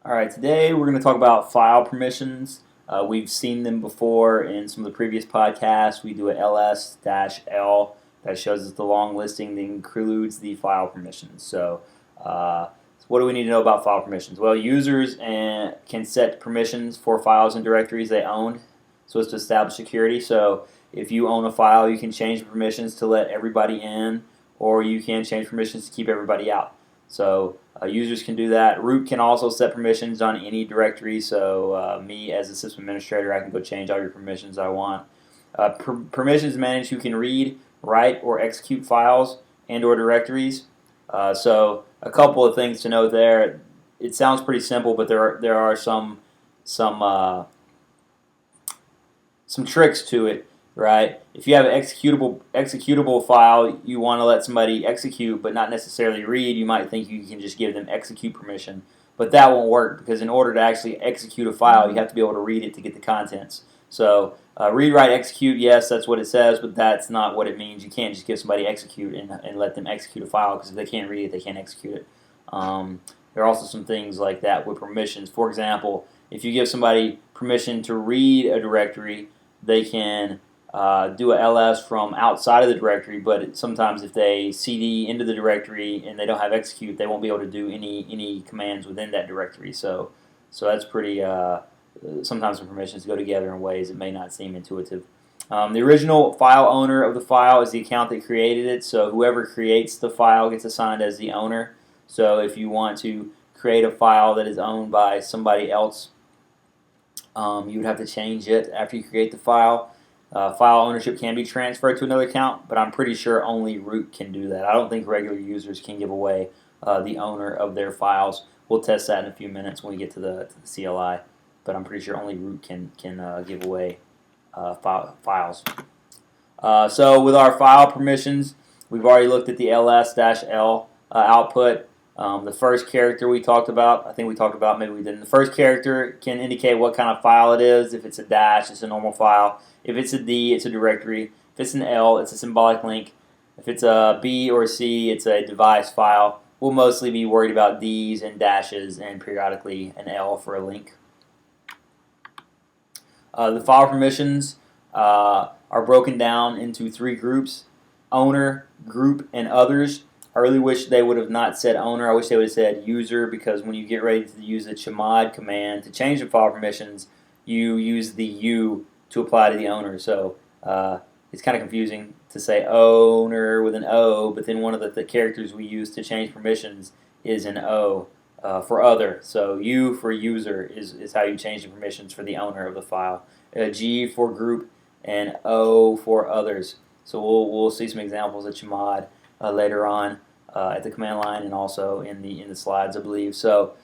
Alright, today we're going to talk about file permissions. We've seen them before in some of the previous podcasts. We do a ls-l that shows us the long listing that includes the file permissions. So what do we need to know about file permissions? Well, users can set permissions for files and directories they own, so as to establish security. So if you own a file, you can change the permissions to let everybody in, or you can change permissions to keep everybody out. So users can do that. Root can also set permissions on any directory. So me as a system administrator, I can go change all your permissions I want. Permissions manage who can read, write, or execute files and or directories. So a couple of things to note there. It sounds pretty simple, but there are some tricks to it. Right? If you have an executable file you want to let somebody execute but not necessarily read, you might think you can just give them execute permission. But that won't work, because in order to actually execute a file, you have to be able to read it to get the contents. So read, write, execute, yes, that's what it says, but that's not what it means. You can't just give somebody execute and let them execute a file, because if they can't read it, they can't execute it. There are also some things like that with permissions. For example, if you give somebody permission to read a directory, they can do a ls from outside of the directory, but sometimes if they cd into the directory and they don't have execute, they won't be able to do any commands within that directory. So that's pretty. Sometimes the permissions go together in ways that may not seem intuitive. The original file owner of the file is the account that created it, so whoever creates the file gets assigned as the owner. So if you want to create a file that is owned by somebody else, you would have to change it after you create the file. File ownership can be transferred to another account, but I'm pretty sure only root can do that. I don't think regular users can give away the owner of their files. We'll test that in a few minutes when we get to the CLI, but I'm pretty sure only root can give away files. So with our file permissions, we've already looked at the ls-l output. The first character we talked about, I think we talked about, maybe we didn't. The first character can indicate what kind of file it is. If it's a dash, it's a normal file. If it's a D, it's a directory. If it's an L, it's a symbolic link. If it's a B or a C, it's a device file. We'll mostly be worried about Ds and dashes and periodically an L for a link. The file permissions are broken down into three groups: owner, group, and others. I really wish they would have not said owner. I wish they would have said user, because when you get ready to use the chmod command to change the file permissions, you use the U to apply to the owner. So it's kind of confusing to say owner with an O, but then one of the characters we use to change permissions is an O for other. So U for user is how you change the permissions for the owner of the file. G for group, and O for others. So we'll see some examples of chmod later on at the command line and also in the slides, I believe. So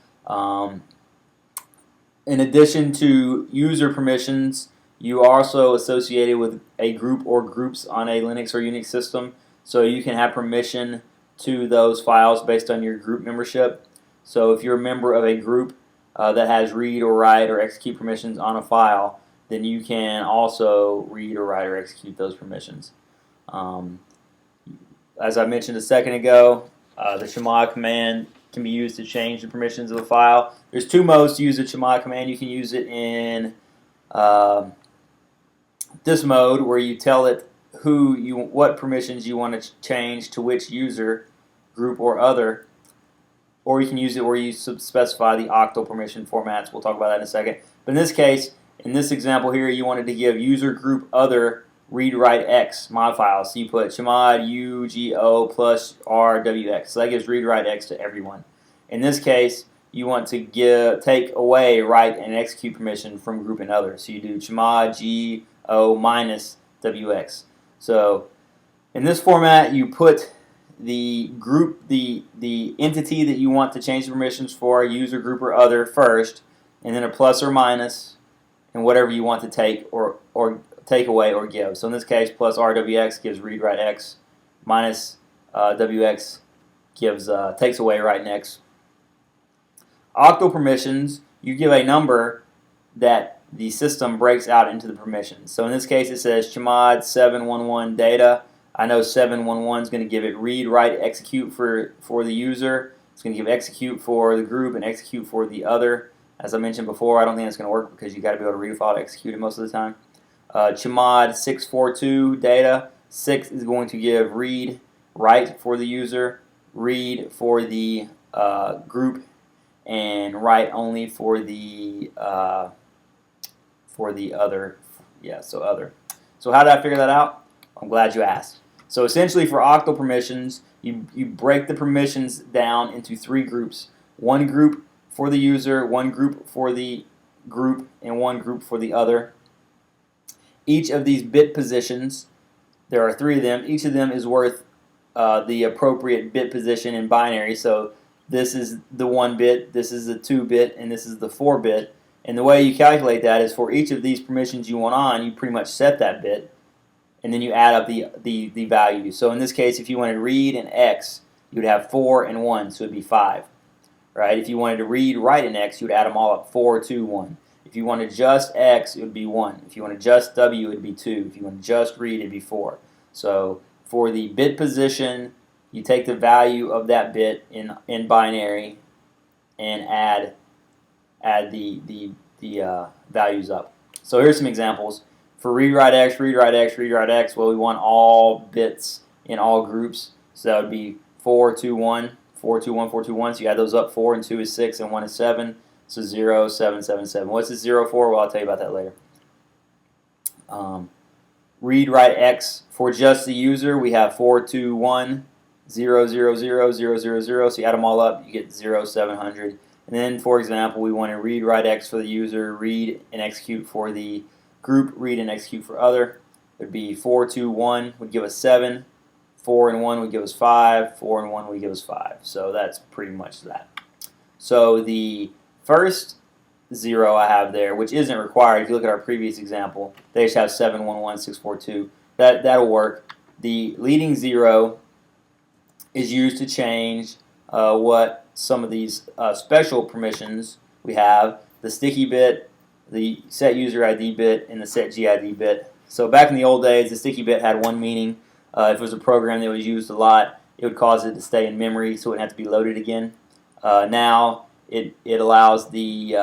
in addition to user permissions, you are also associated with a group or groups on a Linux or Unix system. So you can have permission to those files based on your group membership. So if you're a member of a group that has read or write or execute permissions on a file, then you can also read or write or execute those permissions. As I mentioned a second ago, the chmod command can be used to change the permissions of a file. There's two modes to use the chmod command. You can use it in this mode, where you tell it what permissions you want to change to which user, group, or other. Or you can use it where you specify the octal permission formats. We'll talk about that in a second. But in this case, in this example here, you wanted to give user, group, other read, write, x mod files. So you put chmod ugo plus rwx. So that gives read, write, x to everyone. In this case, you want to take away write and execute permission from group and other. So you do chmod go minus wx. So in this format, you put the group, the entity that you want to change the permissions for, user, group, or other first, and then a plus or minus, and whatever you want to take or take away or give. So in this case, plus rwx gives read, write, x, minus wx gives takes away write and x. Octal permissions, you give a number that the system breaks out into the permissions. So in this case, it says chmod 711 data. I know 711 is going to give it read, write, execute for the user. It's going to give execute for the group and execute for the other. As I mentioned before, I don't think that's going to work because you got to be able to read a file to execute it most of the time. Chmod 642 data 6 is going to give read write for the user, read for the group, and write only for the other. Yeah, so other. So how did I figure that out? I'm glad you asked. So essentially for octal permissions, you break the permissions down into 3 groups. One group for the user, one group for the group, and one group for the other. Each of these bit positions, there are 3 of them, each of them is worth the appropriate bit position in binary. So this is the 1 bit, this is the 2 bit, and this is the 4 bit. And the way you calculate that is for each of these permissions you want on, you pretty much set that bit, and then you add up the values. So in this case, if you wanted read and X, you would have 4 and 1, so it would be 5. Right? If you wanted to read, write, and X, you would add them all up, 4, 2, 1. If you wanted just X, it would be 1. If you wanted just W, it would be 2. If you wanted just read, it would be 4. So for the bit position, you take the value of that bit in binary and add the values up. So here's some examples. For read, write, X, read, write, X, read, write, X, well, we want all bits in all groups. So that would be 4, 2, 1, 4, 2, 1, 4, 2, 1. So you add those up. 4 and 2 is 6, and 1 is 7. So 0, 7, 7, 7. What's this 0 for? Well, I'll tell you about that later. Read, write, X. For just the user, we have 4, 2, 1, 0, 0, 0, 0, 0, 0. So you add them all up, you get 0, 700. And then, for example, we want to read, write, X for the user, read and execute for the group, read and execute for other. It would be 4, 2, 1 would give us 7. 4 and 1 would give us 5. 4 and 1 would give us 5. So that's pretty much that. So the first 0 I have there, which isn't required, if you look at our previous example, they just have 7, 1, 1, 6, 4, 2. That'll work. The leading 0 is used to change what some of these special permissions we have, the sticky bit, the set user ID bit, and the set GID bit. So back in the old days, the sticky bit had one meaning. If it was a program that was used a lot, it would cause it to stay in memory so it wouldn't have to be loaded again. Now it allows the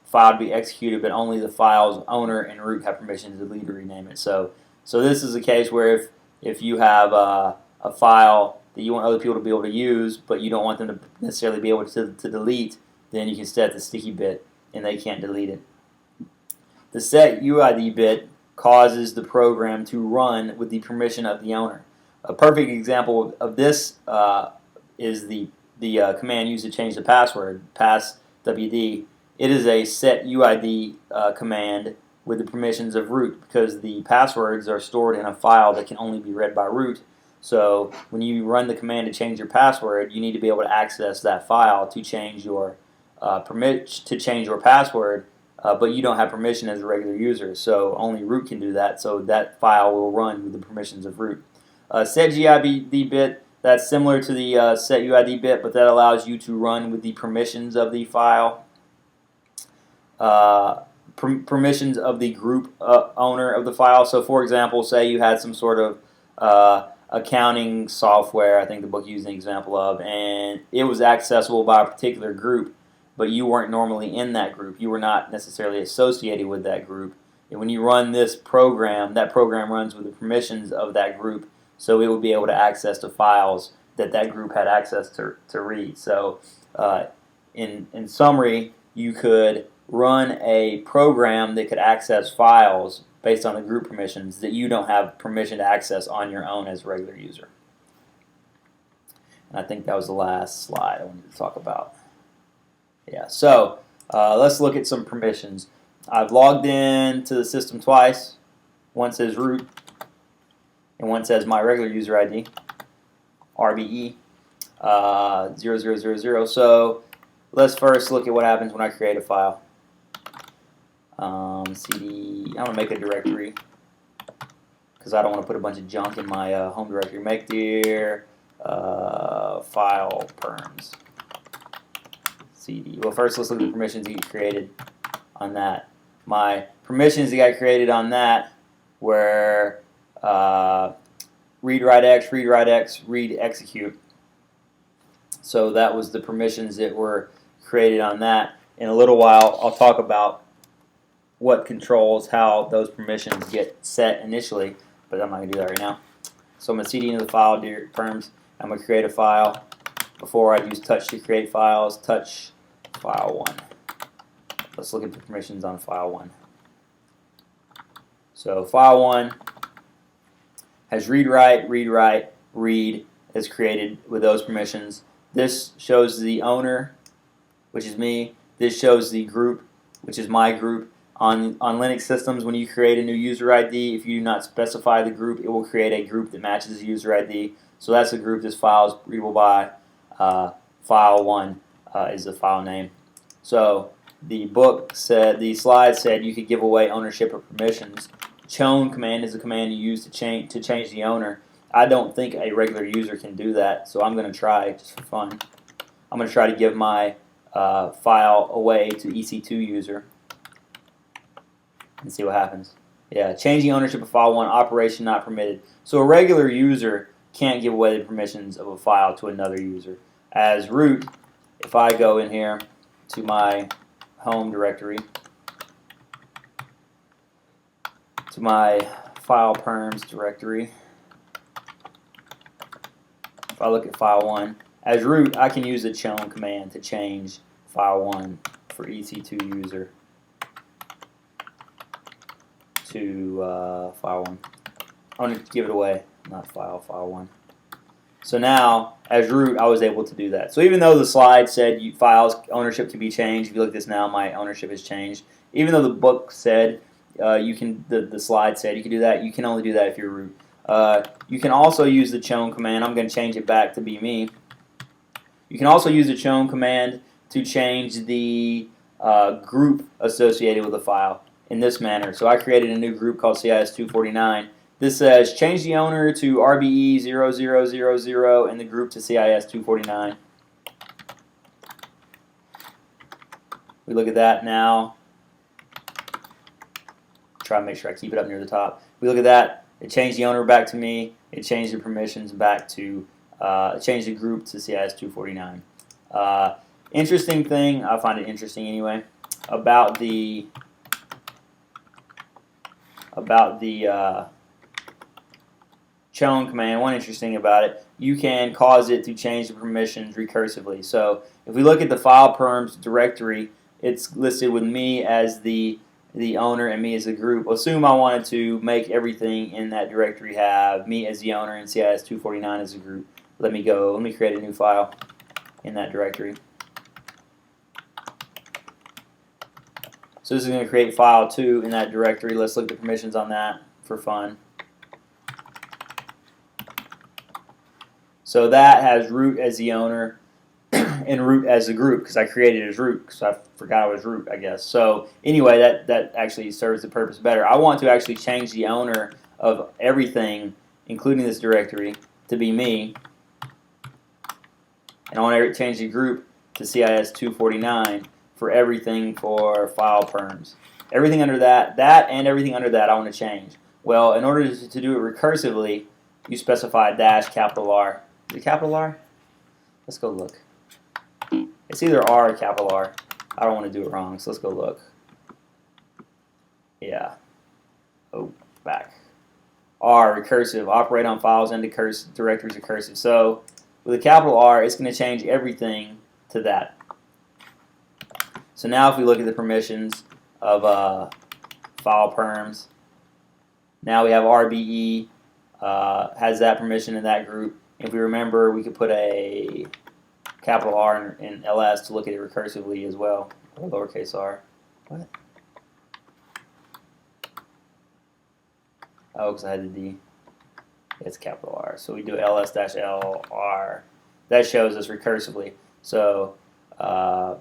file to be executed, but only the file's owner and root have permission to delete or rename it. So this is a case where if you have a file that you want other people to be able to use, but you don't want them to necessarily be able to delete, then you can set the sticky bit and they can't delete it. The set UID bit causes the program to run with the permission of the owner. A perfect example of this is the command used to change the password, passwd. It is a set UID command with the permissions of root because the passwords are stored in a file that can only be read by root. So when you run the command to change your password, you need to be able to access that file to change your password, but you don't have permission as a regular user. So only root can do that. So that file will run with the permissions of root. Set GID bit, that's similar to the set UID bit, but that allows you to run with the permissions of the file. Permissions of the group owner of the file. So for example, say you had some sort of accounting software, I think the book used an example of, and it was accessible by a particular group, but you weren't normally in that group. You were not necessarily associated with that group. And when you run this program, that program runs with the permissions of that group, so it will be able to access the files that group had access to read. So in summary, you could run a program that could access files based on the group permissions that you don't have permission to access on your own as a regular user. And I think that was the last slide I wanted to talk about. Yeah, so let's look at some permissions. I've logged in to the system twice. One says root, and one says my regular user ID, RBE 0000. So let's first look at what happens when I create a file. CD, I'm going to make a directory because I don't want to put a bunch of junk in my home directory. Make dir file perms. CD. Well, first let's look at the permissions that get created on that. My permissions that got created on that were read, write, X, read, write, X, read, execute. So that was the permissions that were created on that. In a little while, I'll talk about what controls how those permissions get set initially, but I'm not going to do that right now. So I'm going to cd into the file perms. I'm going to create a file. Before I use touch to create files, touch file 1. Let's look at the permissions on file 1. So file 1 has read write, read is created with those permissions. This shows the owner, which is me. This shows the group, which is my group. On Linux systems, when you create a new user ID, if you do not specify the group, it will create a group that matches the user ID. So that's the group this file is readable by. File 1 is the file name. So the book said, the slide said you could give away ownership or permissions. Chown command is a command you use to change the owner. I don't think a regular user can do that, so I'm going to try just for fun. I'm going to try to give my file away to EC2 user and see what happens. Yeah, changing ownership of file 1, operation not permitted. So a regular user can't give away the permissions of a file to another user. As root, if I go in here to my home directory, to my file perms directory, if I look at file 1, as root, I can use the chown command to change file 1 for EC2 user to file 1. I'm going to give it away, not file 1. So now, as root, I was able to do that. So even though the slide said files ownership can be changed, if you look at this now, my ownership has changed. Even though the book said the slide said you can do that, you can only do that if you're root. You can also use the chown command. I'm going to change it back to be me. You can also use the chown command to change the group associated with the file in this manner. So I created a new group called CIS249. This says change the owner to RBE0000 and the group to CIS249. We look at that now. Try to make sure I keep it up near the top. We look at that. It changed the owner back to me. It changed the permissions back to, it changed the group to CIS249. Interesting thing, I find it interesting anyway, about the chown command. One interesting about it, you can cause it to change the permissions recursively. So if we look at the file perms directory, it's listed with me as the owner and me as the group. Assume I wanted to make everything in that directory have me as the owner and CIS249 as a group. Let me create a new file in that directory. So this is going to create file 2 in that directory. Let's look at the permissions on that for fun. So that has root as the owner and root as the group because I created it as root because I forgot I was root, I guess. So anyway, that actually serves the purpose better. I want to actually change the owner of everything, including this directory, to be me. And I want to change the group to CIS249 for everything for file perms. Everything under that and everything under that I want to change. Well, in order to do it recursively, you specify dash capital R. Is it capital R? Let's go look. It's either R or capital R. I don't want to do it wrong, so let's go look. Yeah. Oh, back. R, recursive. Operate on files and directories recursive. So with a capital R, it's going to change everything to that. So now if we look at the permissions of file perms, now we have RBE has that permission in that group. If we remember, we could put a capital R in ls to look at it recursively as well, or lowercase r. What? Oh, because I had the D. It's capital R. So we do ls-lr. That shows us recursively. So if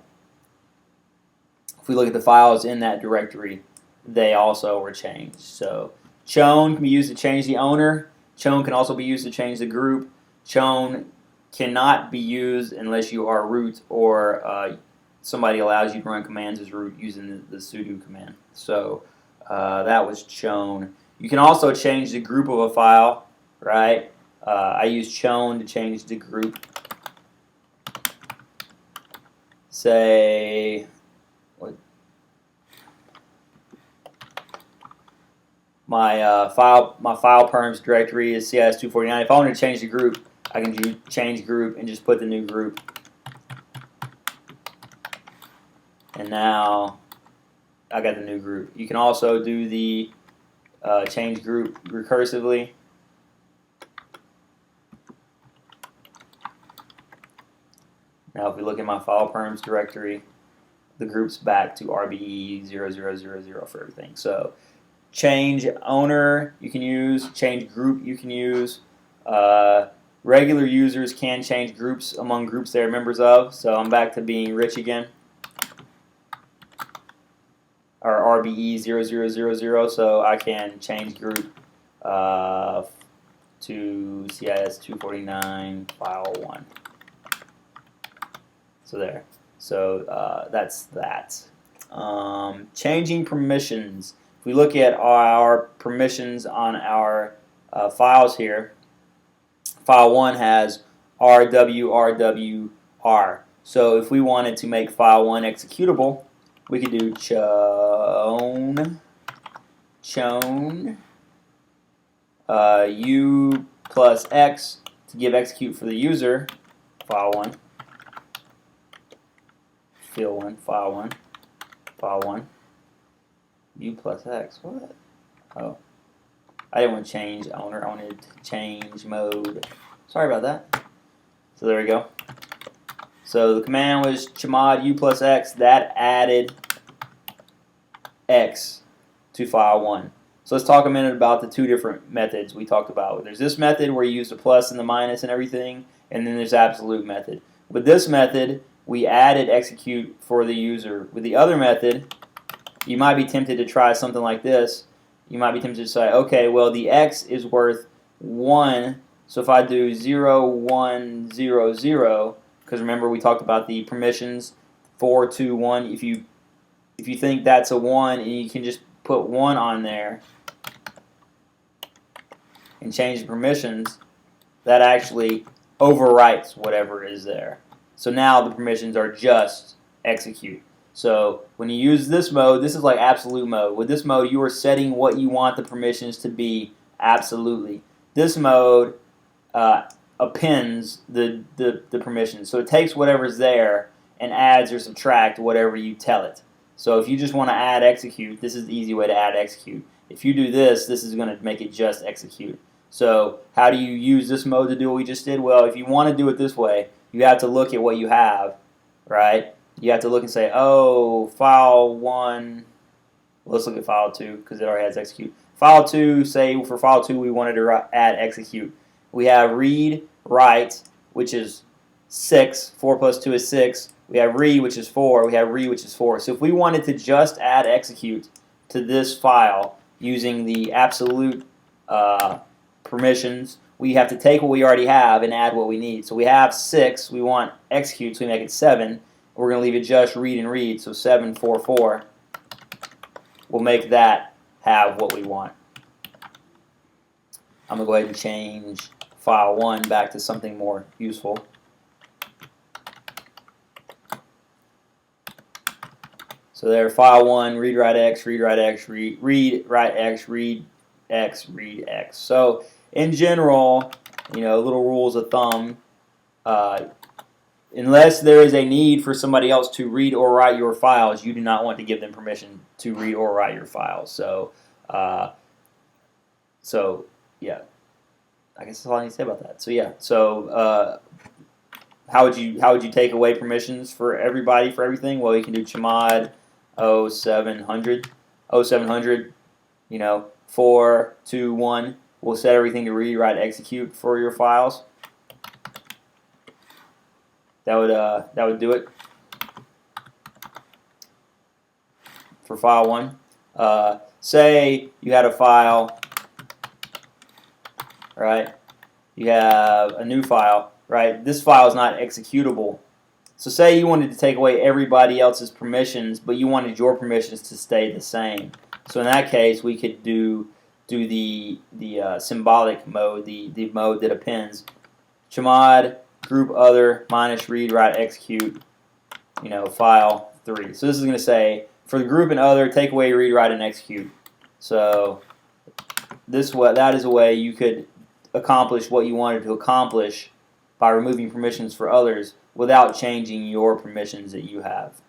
we look at the files in that directory, they also were changed. So chown can be used to change the owner. Chown can also be used to change the group. Chown cannot be used unless you are root or somebody allows you to run commands as root using the sudo command. So that was chown. You can also change the group of a file, right? I use chown to change the group. say my file perms directory is CIS249. If I want to change the group, I can do change group and just put the new group. And now I got the new group. You can also do the change group recursively. Now if we look at my file perms directory, the group's back to RBE0000 for everything. So change owner you can use, change group you can use. Regular users can change groups among groups they're members of. So I'm back to being rich again. Or RBE0000, so I can change group to CIS249 file 1. So there. So that's that. Changing permissions. If we look at our permissions on our files here, file 1 has RWRWR. So if we wanted to make file 1 executable, we could do chown u plus x to give execute for the user, file 1, field 1, file 1, u plus x, what? Oh, I didn't want to change owner, I wanted to change mode. Sorry about that. So there we go. So the command was chmod u plus x, that added x to file 1. So let's talk a minute about the two different methods we talked about. There's this method where you use the plus and the minus and everything, and then there's absolute method. With this method, we added execute for the user. With the other method, you might be tempted to try something like this. You might be tempted to say, okay, well the x is worth 1, so if I do 0, 1, 0, 0, because remember we talked about the permissions 4, 2, 1. If you think that's a 1 and you can just put 1 on there and change the permissions, that actually overwrites whatever is there. So now the permissions are just execute. So when you use this mode, this is like absolute mode. With this mode, you are setting what you want the permissions to be absolutely. This mode appends the permissions. So it takes whatever's there and adds or subtract whatever you tell it. So if you just want to add execute, this is the easy way to add execute. If you do this, this is going to make it just execute. So how do you use this mode to do what we just did? Well, if you want to do it this way, you have to look at what you have, right? You have to look and say, oh, file 1, let's look at file 2 because it already has execute. File 2, say for file 2 we wanted to add execute. We have read, write, which is 6, 4 plus 2 is 6. We have read, which is 4. We have read, which is 4. So if we wanted to just add execute to this file using the absolute permissions, we have to take what we already have and add what we need. So we have 6. We want execute, so we make it 7. We're going to leave it just read and read. So 7, 4, 4. We'll make that have what we want. I'm going to go ahead and change file 1 back to something more useful. So there, file 1, read write x, read write x, read write x, read x, read x. So in general, little rules of thumb. Unless there is a need for somebody else to read or write your files, you do not want to give them permission to read or write your files. So yeah, I guess that's all I need to say about that. So yeah, so how would you take away permissions for everybody for everything? Well, you can do chmod 0700, 4, 2, 1. We'll set everything to read, write, execute for your files. That would do it for file 1. Say you had a file, right? You have a new file, right? This file is not executable. So say you wanted to take away everybody else's permissions, but you wanted your permissions to stay the same. So in that case, we could do the symbolic mode, the mode that appends chmod group other minus read write execute file 3. So this is going to say, for the group and other, take away, read, write, and execute. So that is a way you could accomplish what you wanted to accomplish by removing permissions for others without changing your permissions that you have.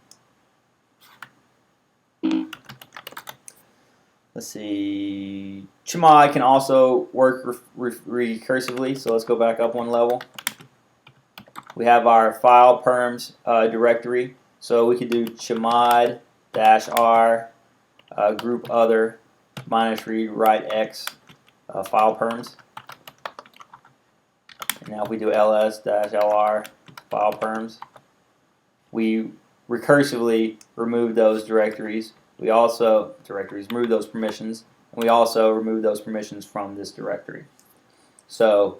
Let's see. Chmod can also work recursively, so let's go back up one level. We have our file perms directory, so we could do chmod -r group other -read write x file perms. And now if we do ls-lr file perms, we recursively remove those directories. We also remove those permissions, and we also remove those permissions from this directory. So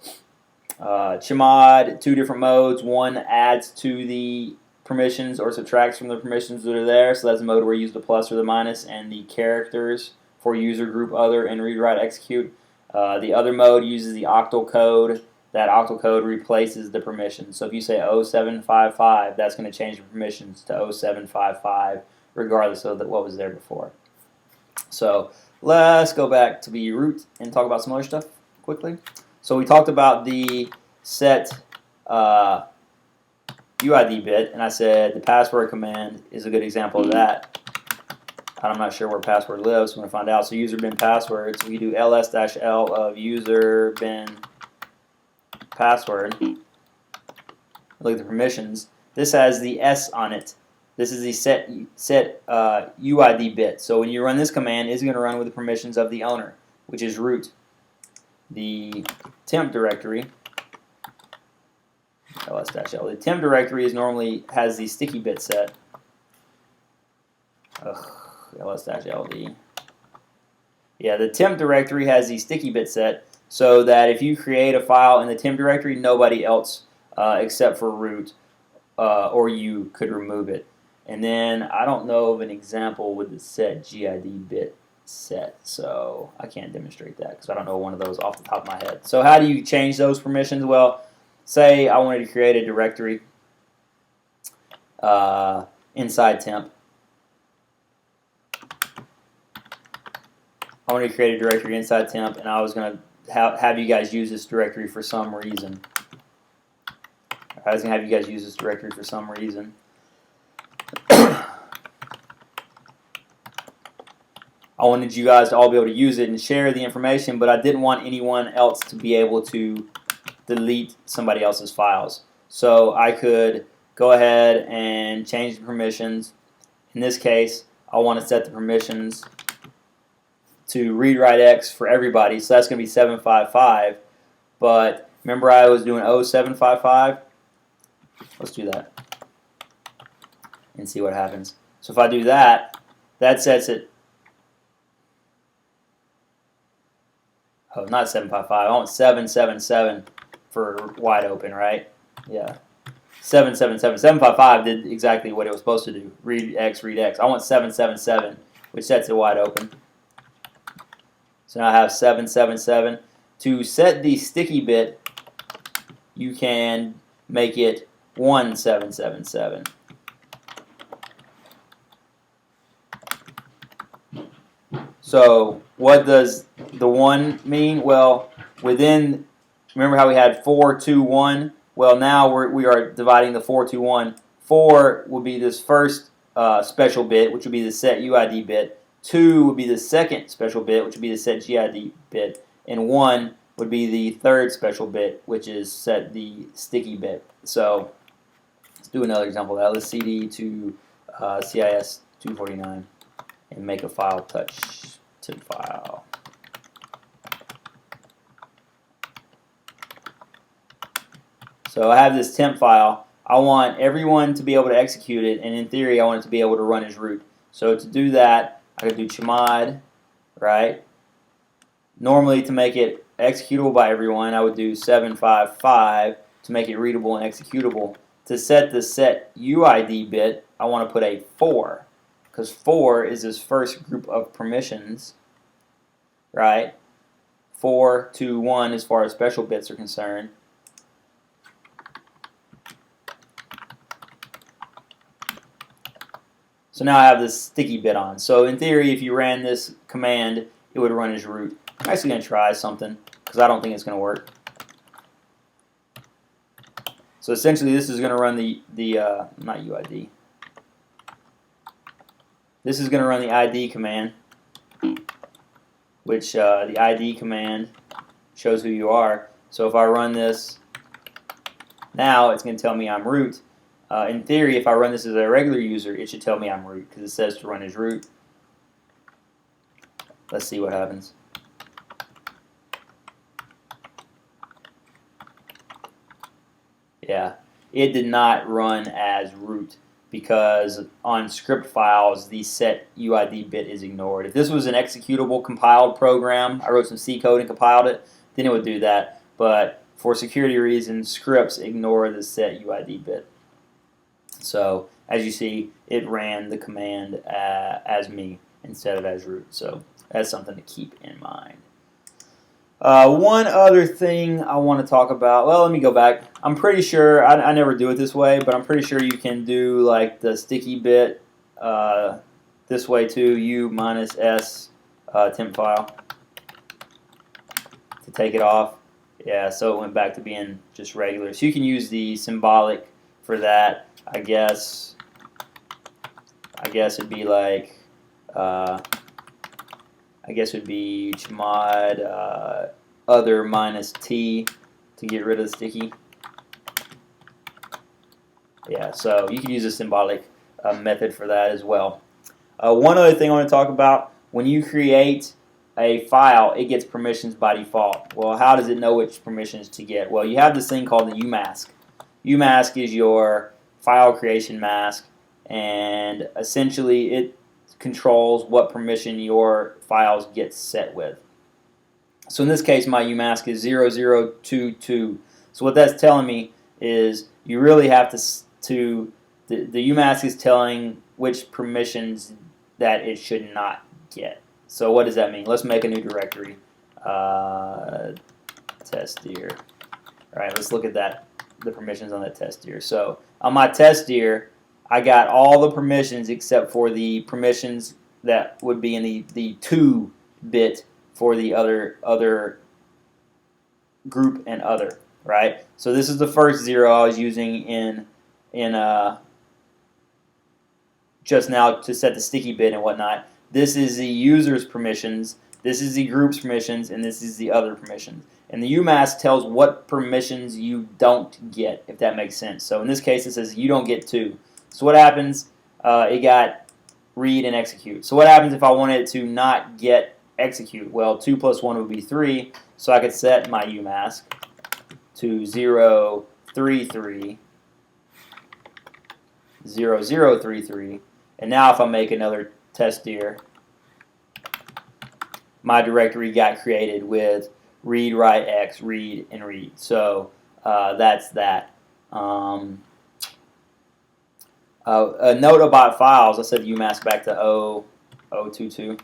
chmod, 2 different modes. One adds to the permissions or subtracts from the permissions that are there. So that's the mode where you use the plus or the minus and the characters for user, group, other, and read, write, execute. The other mode uses the octal code. That octal code replaces the permissions. So if you say 0755, that's going to change the permissions to 0755, regardless of what was there before. So let's go back to the root and talk about some other stuff quickly. So we talked about the set UID bit, and I said the password command is a good example of that. I'm not sure where password lives, so I'm going to find out. So user bin password, so we do ls-l of user bin password. Look at the permissions. This has the S on it. This is the set UID bit. So when you run this command, it's going to run with the permissions of the owner, which is root. The temp directory, ls-l. The temp directory has the sticky bit set. ls-ld. Yeah, the temp directory has the sticky bit set, so that if you create a file in the temp directory, nobody else except for root or you could remove it. And then I don't know of an example with the set GID bit set, so I can't demonstrate that because I don't know one of those off the top of my head. So how do you change those permissions? Well, say I wanted to create a directory inside temp. I wanted to create a directory inside temp, and I was going to have you guys use this directory for some reason. I was going to have you guys use this directory for some reason. I wanted you guys to all be able to use it and share the information, but I didn't want anyone else to be able to delete somebody else's files. So I could go ahead and change the permissions. In this case, I want to set the permissions to read write X for everybody, so that's going to be 755. But remember I was doing 0755? Let's do that and see what happens. So if I do that, that sets it. Oh, not 755. I want 777 for wide open, right? Yeah. 777. 755 did exactly what it was supposed to do. Read X, read X. I want 777, which sets it wide open. So now I have 777. To set the sticky bit, you can make it 1777. So what does the 1 mean? Well, remember how we had 4, 2, 1? Well, now we are dividing the 4, 2, 1. 4 would be this first special bit, which would be the set UID bit. 2 would be the second special bit, which would be the set GID bit. And 1 would be the third special bit, which is set the sticky bit. So let's do another example of that. Let's cd to CIS 249 and make a file touch temp file. So I have this temp file. I want everyone to be able to execute it, and in theory I want it to be able to run as root. So to do that, I could do chmod, right? Normally to make it executable by everyone, I would do 755 to make it readable and executable. To set the set UID bit, I want to put a 4, because 4 is this first group of permissions, right? 4 to 1 as far as special bits are concerned. So now I have this sticky bit on. So in theory, if you ran this command, it would run as root. I'm actually going to try something because I don't think it's going to work. So essentially, this is going to run the not UID. This is going to run the ID command, which the ID command shows who you are. So if I run this now, it's going to tell me I'm root. In theory, if I run this as a regular user, it should tell me I'm root because it says to run as root. Let's see what happens. Yeah, it did not run as root because on script files, the set UID bit is ignored. If this was an executable compiled program, I wrote some C code and compiled it, then it would do that. But for security reasons, scripts ignore the set UID bit. So as you see, it ran the command as me instead of as root. So that's something to keep in mind. One other thing I want to talk about, well, let me go back. I'm pretty sure, I never do it this way, but I'm pretty sure you can do like the sticky bit this way too, U minus S temp file to take it off. Yeah, so it went back to being just regular. So you can use the symbolic for that. I guess it'd be like, it'd be chmod other minus T to get rid of the sticky. Yeah, so you can use a symbolic method for that as well. One other thing I want to talk about, when you create a file, it gets permissions by default. Well, how does it know which permissions to get? Well, you have this thing called the umask. Umask is your file creation mask, and essentially it controls what permission your files get set with. So in this case, my umask is 0022. So what that's telling me is you really have to the umask is telling which permissions that it should not get. So what does that mean? Let's make a new directory. Test dir. All right, let's look at that. The permissions on that test dir. So on my test dir, I got all the permissions except for the permissions that would be in the 2 bit for the other group and other, right? So this is the first 0 I was using in just now to set the sticky bit and whatnot. This is the user's permissions, this is the group's permissions, and this is the other permissions. And the umask tells what permissions you don't get, if that makes sense. So in this case, it says you don't get 2. So what happens? It got read and execute. So what happens if I wanted it to not get execute? Well, 2 plus 1 would be 3. So I could set my umask to 033, 0033. And now if I make another test dir, my directory got created with read, write, x, read, and read. So that's that. A note about files. I said umask back to 0022.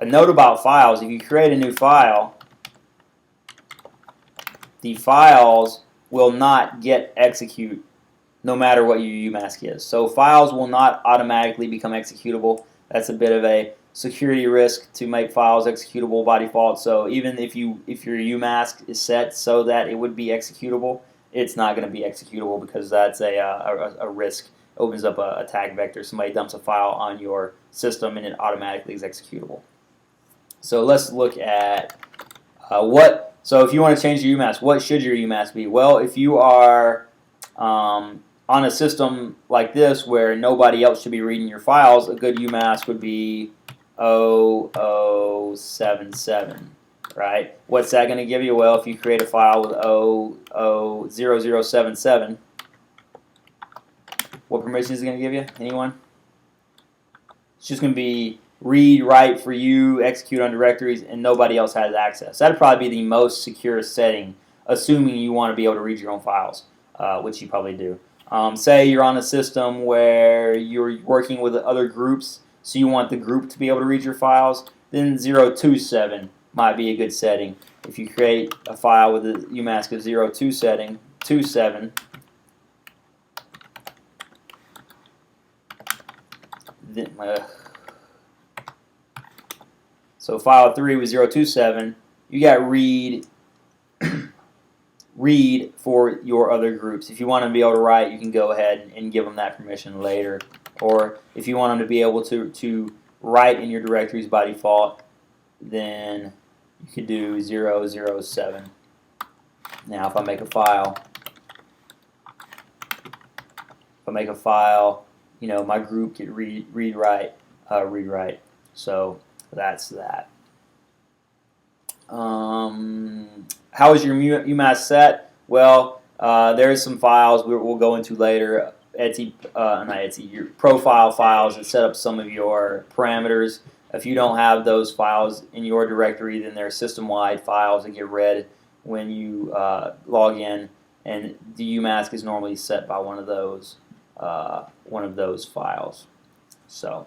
A note about files. If you create a new file, the files will not get execute no matter what your umask is. So files will not automatically become executable. That's a bit of a security risk to make files executable by default. So even if your umask is set so that it would be executable, it's not going to be executable because that's a risk. It opens up a attack vector. Somebody dumps a file on your system and it automatically is executable. So let's look at so if you want to change your umask, what should your umask be? Well, if you are on a system like this where nobody else should be reading your files, a good umask would be 0077, right? What's that going to give you? Well, if you create a file with 0077, what permission is it going to give you? Anyone? It's just going to be read, write for you, execute on directories, and nobody else has access. That'd probably be the most secure setting, assuming you want to be able to read your own files, which you probably do. Say you're on a system where you're working with other groups, so you want the group to be able to read your files, then 027 might be a good setting. If you create a file with a umask of 027, then, so file 3 was 027. You got read read for your other groups. If you want them to be able to write, you can go ahead and give them that permission later. Or if you want them to be able to write in your directories by default, then you could do 007. Now if I make a file, you know, my group could read write. So that's that. How is your UMass set? Well, there's some files we'll go into later. Your profile files that set up some of your parameters. If you don't have those files in your directory, then they're system-wide files that get read when you log in, and the UMask is normally set by one of those files. So.